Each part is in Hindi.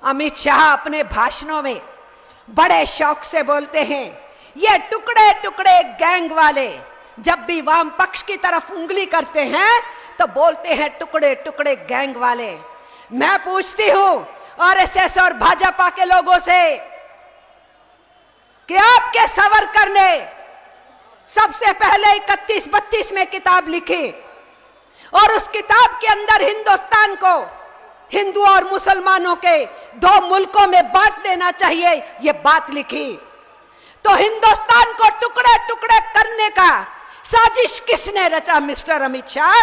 अमित शाह अपने भाषणों में बड़े शौक से बोलते हैं, ये टुकड़े टुकड़े गैंग वाले जब भी वाम पक्ष की तरफ उंगली करते हैं तो बोलते हैं टुकड़े टुकड़े गैंग वाले। मैं पूछती हूं आरएसएस और भाजपा के लोगों से कि आपके सावरकर ने सबसे पहले 31-32 में किताब लिखी और उस किताब के अंदर हिंदुस्तान को हिंदू और मुसलमानों के दो मुल्कों में बांट देना चाहिए, ये बात लिखी। तो हिंदुस्तान को टुकड़े टुकड़े करने का साजिश किसने रचा? मिस्टर अमित शाह,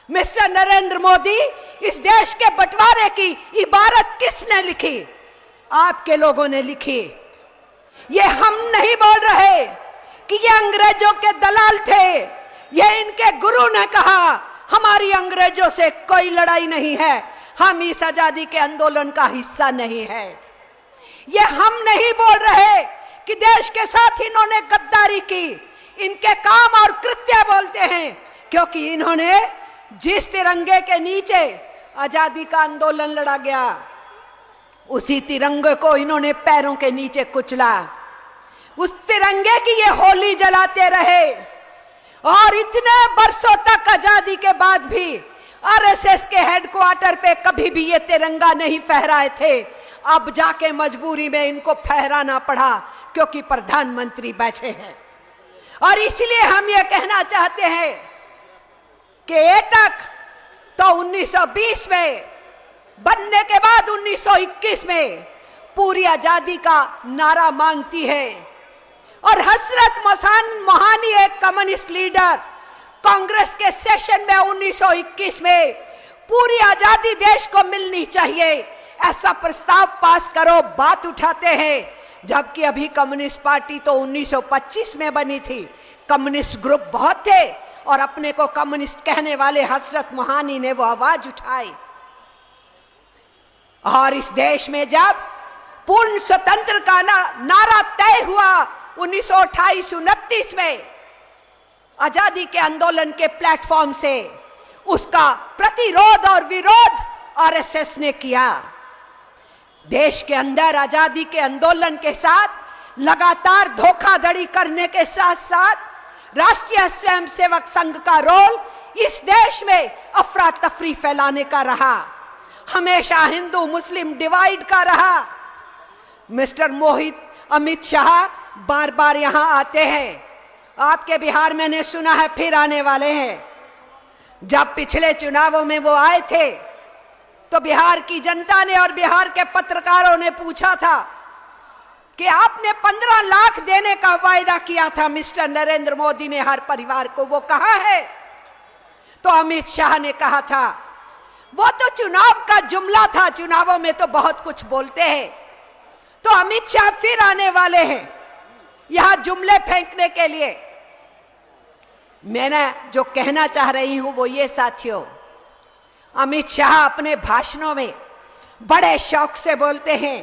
मिस्टर नरेंद्र मोदी, इस देश के बंटवारे की इबारत किसने लिखी? आपके लोगों ने लिखी। ये हम नहीं बोल रहे कि ये अंग्रेजों के दलाल थे, ये इनके गुरु ने कहा हमारी अंग्रेजों से कोई लड़ाई नहीं है, हम इस आजादी के आंदोलन का हिस्सा नहीं है। ये हम नहीं बोल रहे कि देश के साथ इन्होंने गद्दारी की, इनके काम और कृत्य बोलते हैं, क्योंकि इन्होंने जिस तिरंगे के नीचे आजादी का आंदोलन लड़ा गया उसी तिरंगे को इन्होंने पैरों के नीचे कुचला। उस तिरंगे की ये होली जलाते रहे और इतने बरसों तक आजादी के बाद भी आरएसएस के हेडक्वार्टर पे कभी भी ये तिरंगा नहीं फहराए थे। अब जाके मजबूरी में इनको फहराना पड़ा क्योंकि प्रधानमंत्री बैठे हैं। और इसलिए हम ये कहना चाहते हैं कि एटक तो 1920 में बनने के बाद 1921 में पूरी आजादी का नारा मांगती है और हसरत मोहानी एक कम्युनिस्ट लीडर कांग्रेस के सेशन में 1921 में पूरी आजादी देश को मिलनी चाहिए ऐसा प्रस्ताव पास करो, बात उठाते हैं। जबकि अभी कम्युनिस्ट पार्टी तो 1925 में बनी थी, कम्युनिस्ट ग्रुप बहुत थे और अपने को कम्युनिस्ट कहने वाले हसरत मोहानी ने वो आवाज उठाई। और इस देश में जब पूर्ण स्वतंत्र का नारा तय हुआ 1928-29 में आजादी के आंदोलन के प्लेटफॉर्म से, उसका प्रतिरोध और विरोध आरएसएस ने किया। देश के अंदर आजादी के आंदोलन के साथ लगातार धोखाधड़ी करने के साथ साथ राष्ट्रीय स्वयंसेवक संघ का रोल इस देश में अफरा तफरी फैलाने का रहा, हमेशा हिंदू मुस्लिम डिवाइड का रहा। मिस्टर अमित शाह बार बार यहां आते हैं, आपके बिहार मैंने सुना है फिर आने वाले हैं। जब पिछले चुनावों में वो आए थे तो बिहार की जनता ने और बिहार के पत्रकारों ने पूछा था कि आपने 15 लाख देने का वायदा किया था मिस्टर नरेंद्र मोदी ने हर परिवार को, वो कहां है? तो अमित शाह ने कहा था वो तो चुनाव का जुमला था, चुनावों में तो बहुत कुछ बोलते हैं। तो अमित शाह फिर आने वाले हैं यहां जुमले फेंकने के लिए। मैंने जो कहना चाह रही हूं वो ये साथियों, अमित शाह अपने भाषणों में बड़े शौक से बोलते हैं,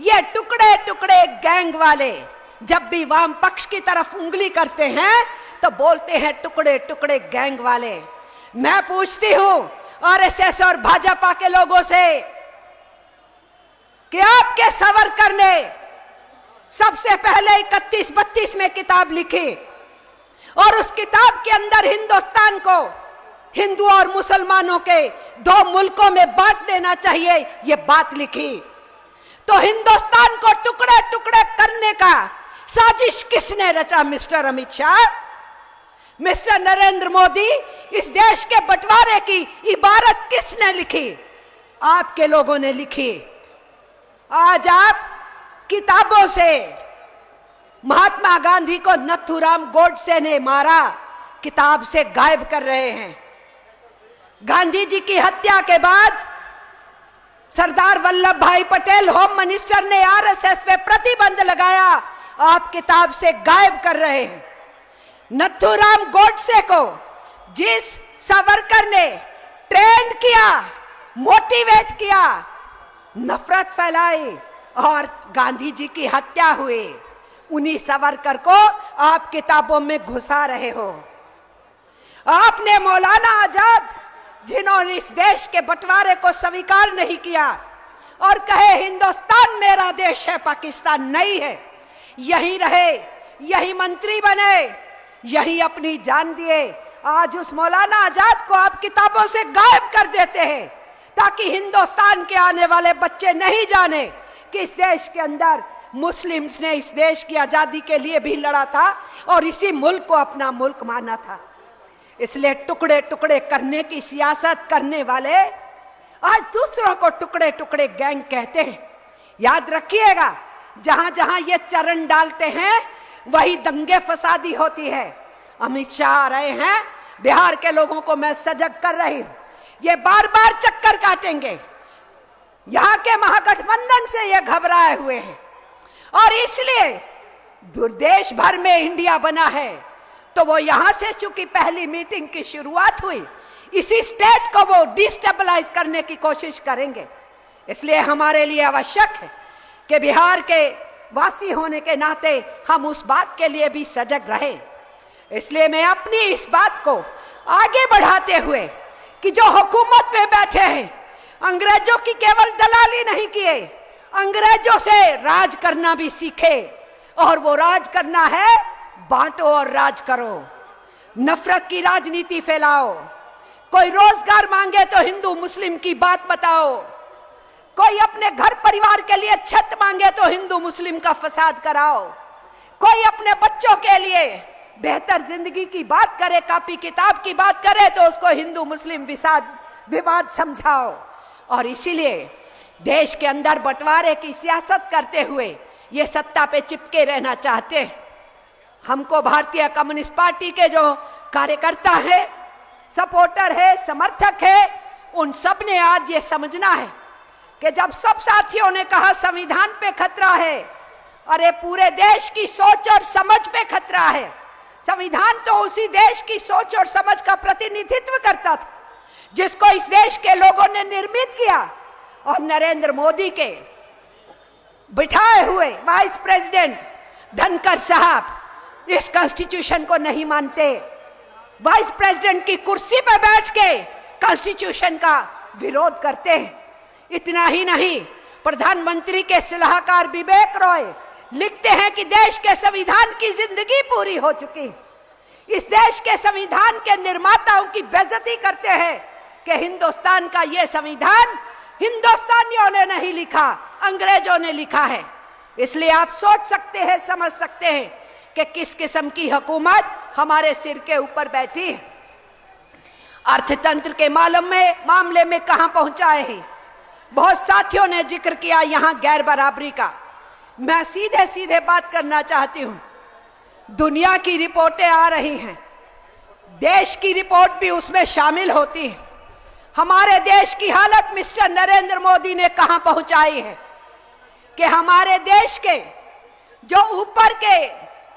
ये टुकड़े टुकड़े गैंग वाले जब भी वाम पक्ष की तरफ उंगली करते हैं तो बोलते हैं टुकड़े टुकड़े गैंग वाले। मैं पूछती हूं आरएसएस और भाजपा के लोगों से कि आपके सावरकर ने सबसे पहले 31-32 में किताब लिखी और उस किताब के अंदर हिंदुस्तान को हिंदू और मुसलमानों के दो मुल्कों में बांट देना चाहिए, ये बात लिखी। तो हिंदुस्तान को टुकड़े टुकड़े करने का साजिश किसने रचा? मिस्टर अमित शाह, मिस्टर नरेंद्र मोदी, इस देश के बंटवारे की इबारत किसने लिखी? आपके लोगों ने लिखी। आज आप किताबों से महात्मा गांधी को नथुराम गोडसे ने मारा, किताब से गायब कर रहे हैं। गांधी जी की हत्या के बाद सरदार वल्लभ भाई पटेल होम मिनिस्टर ने आरएसएस पे प्रतिबंध लगाया, आप किताब से गायब कर रहे हैं। नथुराम गोडसे को जिस सावरकर ने ट्रेंड किया, मोटिवेट किया, नफरत फैलाई और गांधी जी की हत्या हुई, उन्हीं सावरकर को आप किताबों में घुसा रहे हो। आपने मौलाना आजाद, जिन्होंने इस देश के बंटवारे को स्वीकार नहीं किया, और कहे हिंदुस्तान मेरा देश है, पाकिस्तान नहीं है, यहीं रहे, यही मंत्री बने, यही अपनी जान दिए। आज उस मौलाना आजाद को आप किताबों से गायब कर देते हैं ताकि हिंदुस्तान के आने वाले बच्चे नहीं जाने कि इस देश के अंदर मुस्लिम्स ने इस देश की आजादी के लिए भी लड़ा था और इसी मुल्क को अपना मुल्क माना था। इसलिए टुकड़े टुकड़े करने की सियासत करने वाले आज दूसरों को टुकड़े टुकड़े गैंग कहते हैं। याद रखिएगा, जहां जहां ये चरण डालते हैं वही दंगे फसादी होती है। अमित शाह आ रहे हैं, बिहार के लोगों को मैं सजग कर रही हूं, ये बार बार चक्कर काटेंगे। यहां के महागठबंधन से ये घबराए हुए हैं और इसलिए देश भर में इंडिया बना है तो वो यहां से चूंकि पहली मीटिंग की शुरुआत हुई, इसी स्टेट को वो डिस्टेबलाइज करने की कोशिश करेंगे। इसलिए हमारे लिए आवश्यक है कि बिहार के वासी होने के नाते हम उस बात के लिए भी सजग रहे। इसलिए मैं अपनी इस बात को आगे बढ़ाते हुए कि जो हुकूमत में बैठे हैं, अंग्रेजों की केवल दलाली नहीं किए, अंग्रेजों से राज करना भी सीखे। और वो राज करना है, बांटो और राज करो, नफरत की राजनीति फैलाओ। कोई रोजगार मांगे तो हिंदू मुस्लिम की बात बताओ, कोई अपने घर परिवार के लिए छत मांगे तो हिंदू मुस्लिम का फसाद कराओ, कोई अपने बच्चों के लिए बेहतर जिंदगी की बात करे, कॉपी किताब की बात करे तो उसको हिंदू मुस्लिम विवाद समझाओ। और इसीलिए देश के अंदर बंटवारे की सियासत करते हुए ये सत्ता पे चिपके रहना चाहते हैं। हमको भारतीय कम्युनिस्ट पार्टी के जो कार्यकर्ता है, सपोर्टर है, समर्थक है, उन सब ने आज ये समझना है कि जब सब साथियों ने कहा संविधान पे खतरा है, अरे पूरे देश की सोच और समझ पे खतरा है। संविधान तो उसी देश की सोच और समझ का प्रतिनिधित्व करता था जिसको इस देश के लोगों ने निर्मित किया। और नरेंद्र मोदी के बिठाए हुए वाइस प्रेसिडेंट धनखड़ साहब इस कॉन्स्टिट्यूशन को नहीं मानते, वाइस प्रेसिडेंट की कुर्सी पर बैठ के कॉन्स्टिट्यूशन का विरोध करते हैं। इतना ही नहीं, प्रधानमंत्री के सलाहकार विवेक रॉय लिखते हैं कि देश के संविधान की जिंदगी पूरी हो चुकी। इस देश के संविधान के निर्माताओं की बेइज्जती करते हैं कि हिंदुस्तान का यह संविधान हिंदुस्तानियों ने नहीं लिखा, अंग्रेजों ने लिखा है। इसलिए आप सोच सकते हैं, समझ सकते हैं कि किस किस्म की हुकूमत हमारे सिर के ऊपर बैठी है। अर्थतंत्र के मामले में कहां पहुंचाए हैं। बहुत साथियों ने जिक्र किया यहां गैर बराबरी का। मैं सीधे सीधे बात करना चाहती हूं। दुनिया की रिपोर्टें आ रही हैं, देश की रिपोर्ट भी उसमें शामिल होती है। हमारे देश की हालत मिस्टर नरेंद्र मोदी ने कहां पहुंचाई है कि हमारे देश के जो ऊपर के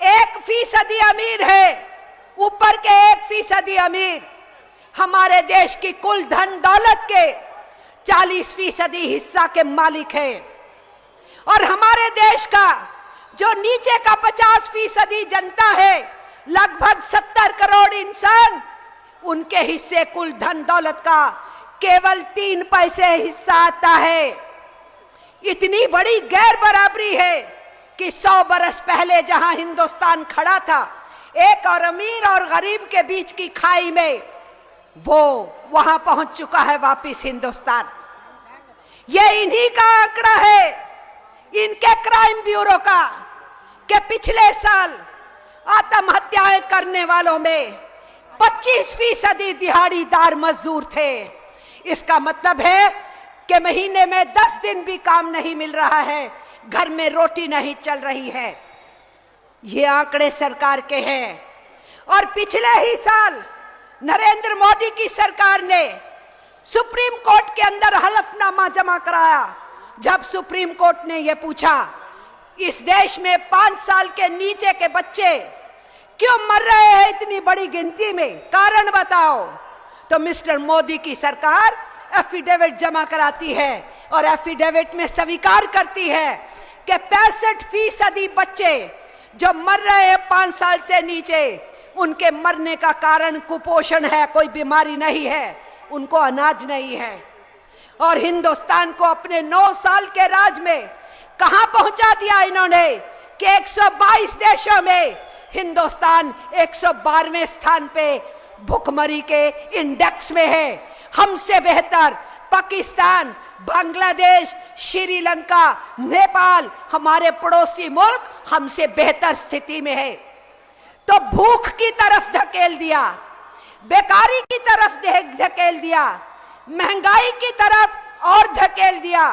1% अमीर है, ऊपर के 1% अमीर हमारे देश की कुल धन दौलत के 40% हिस्सा के मालिक है। और हमारे देश का जो नीचे का 50% जनता है, लगभग 70 करोड़ इंसान, उनके हिस्से कुल धन दौलत का केवल 3 पैसे हिस्सा आता है। इतनी बड़ी गैर बराबरी है कि 100 बरस पहले जहां हिंदुस्तान खड़ा था एक और अमीर और गरीब के बीच की खाई में, वो वहां पहुंच चुका है वापिस हिंदुस्तान। ये इन्हीं का आंकड़ा है, इनके क्राइम ब्यूरो का, कि पिछले साल आत्महत्याएं करने वालों में 25% दिहाड़ीदार मजदूर थे। इसका मतलब है कि महीने में 10 दिन भी काम नहीं मिल रहा है, घर में रोटी नहीं चल रही है। ये आंकड़े सरकार के हैं। और पिछले ही साल नरेंद्र मोदी की सरकार ने सुप्रीम कोर्ट के अंदर हलफनामा जमा कराया। जब सुप्रीम कोर्ट ने यह पूछा इस देश में 5 साल के नीचे के बच्चे क्यों मर रहे हैं इतनी बड़ी गिनती में, कारण बताओ, तो मिस्टर मोदी की सरकार एफिडेविट जमा कराती है और एफिडेविट में स्वीकार करती है कि 65% बच्चे जो मर रहे हैं 5 साल से नीचे, उनके मरने का कारण कुपोषण है, कोई बीमारी नहीं है, उनको अनाज नहीं है। और हिंदुस्तान को अपने 9 साल के राज में कहां पहुंचा दिया इन्होंने कि 122 देशों में हिंदुस्तान 112वें स्थान पे भुखमरी के इंडेक्स में है। हमसे बेहतर पाकिस्तान, बांग्लादेश, श्रीलंका, नेपाल, हमारे पड़ोसी मुल्क हमसे बेहतर स्थिति में है। तो भूख की तरफ धकेल दिया, बेकारी की तरफ धकेल दिया, महंगाई की तरफ और धकेल दिया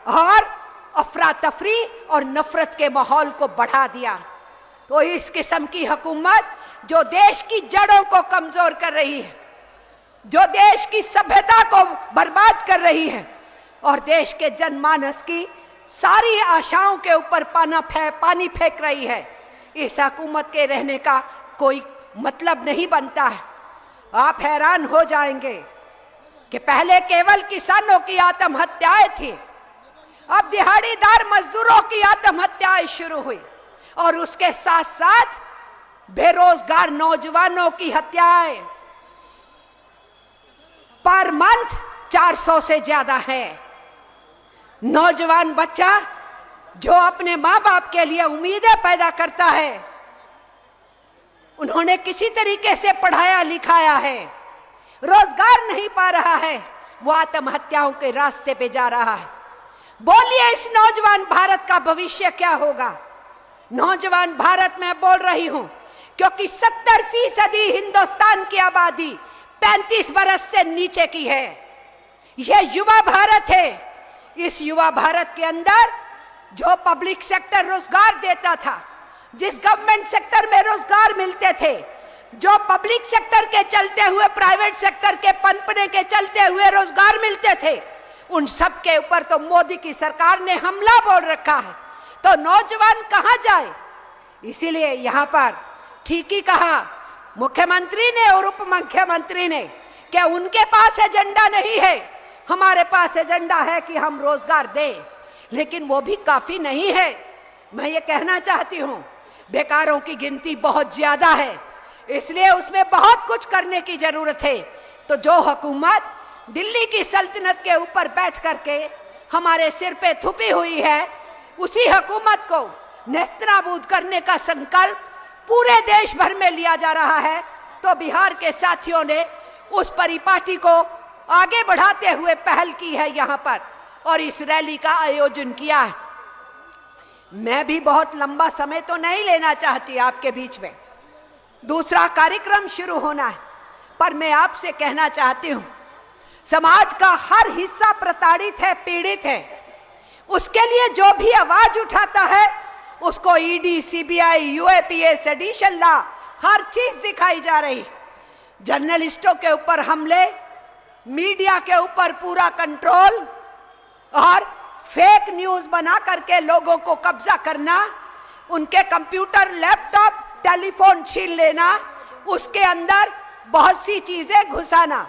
और अफरा तफरी और नफरत के माहौल को बढ़ा दिया। तो इस किस्म की हुकूमत जो देश की जड़ों को कमजोर कर रही है, जो देश की सभ्यता को बर्बाद कर रही है और देश के जनमानस की सारी आशाओं के ऊपर पानी फेंक रही है, इस हुकूमत के रहने का कोई मतलब नहीं बनता है। आप हैरान हो जाएंगे कि पहले केवल किसानों की आत्महत्याएं थी, अब दिहाड़ीदार मजदूरों की आत्महत्याएं शुरू हुई और उसके साथ साथ बेरोजगार नौजवानों की हत्याएं पर मंथ 400 से ज्यादा है। नौजवान बच्चा जो अपने माँ बाप के लिए उम्मीदें पैदा करता है, उन्होंने किसी तरीके से पढ़ाया लिखाया है, रोजगार नहीं पा रहा है, वो आत्महत्याओं के रास्ते पे जा रहा है। बोलिए इस नौजवान भारत का भविष्य क्या होगा? नौजवान भारत में बोल रही हूं क्योंकि 70% हिंदुस्तान की आबादी 35 बरस से नीचे की है। यह युवा भारत है। इस युवा भारत के अंदर जो पब्लिक सेक्टर रोजगार देता था, जिस गवर्नमेंट सेक्टर में रोजगार मिलते थे, जो पब्लिक सेक्टर के चलते हुए प्राइवेट सेक्टर के पनपने के चलते हुए रोजगार मिलते थे, उन सब के ऊपर तो मोदी की सरकार ने हमला बोल रखा है। तो नौजवान कहां जाए? इसीलिए यहां पर ठीक ही कहा मुख्यमंत्री ने और उप मुख्यमंत्री ने कि उनके पास एजेंडा नहीं है, हमारे पास एजेंडा है कि हम रोजगार दें, लेकिन वो भी काफी नहीं है। मैं ये कहना चाहती हूं बेकारों की गिनती बहुत ज्यादा है, इसलिए उसमें बहुत कुछ करने की जरूरत है। तो जो हुकूमत दिल्ली की सल्तनत के ऊपर बैठ करके हमारे सिर पे थुपी हुई है, उसी हुकूमत को नेस्तनाबूद करने का संकल्प पूरे देश भर में लिया जा रहा है। तो बिहार के साथियों ने उस परिपाटी को आगे बढ़ाते हुए पहल की है यहां पर और इस रैली का आयोजन किया है। मैं भी बहुत लंबा समय तो नहीं लेना चाहती आपके बीच में, दूसरा कार्यक्रम शुरू होना है, पर मैं आपसे कहना चाहती हूं समाज का हर हिस्सा प्रताड़ित है, पीड़ित है। उसके लिए जो भी आवाज उठाता है उसको ED, CBI, UAPA, sedition law, हर चीज दिखाई जा रही। जर्नलिस्टों के ऊपर हमले, मीडिया के ऊपर पूरा कंट्रोल और फेक न्यूज बना करके लोगों को कब्जा करना, उनके कंप्यूटर, लैपटॉप, टेलीफोन छीन लेना, उसके अंदर बहुत सी चीजें घुसाना।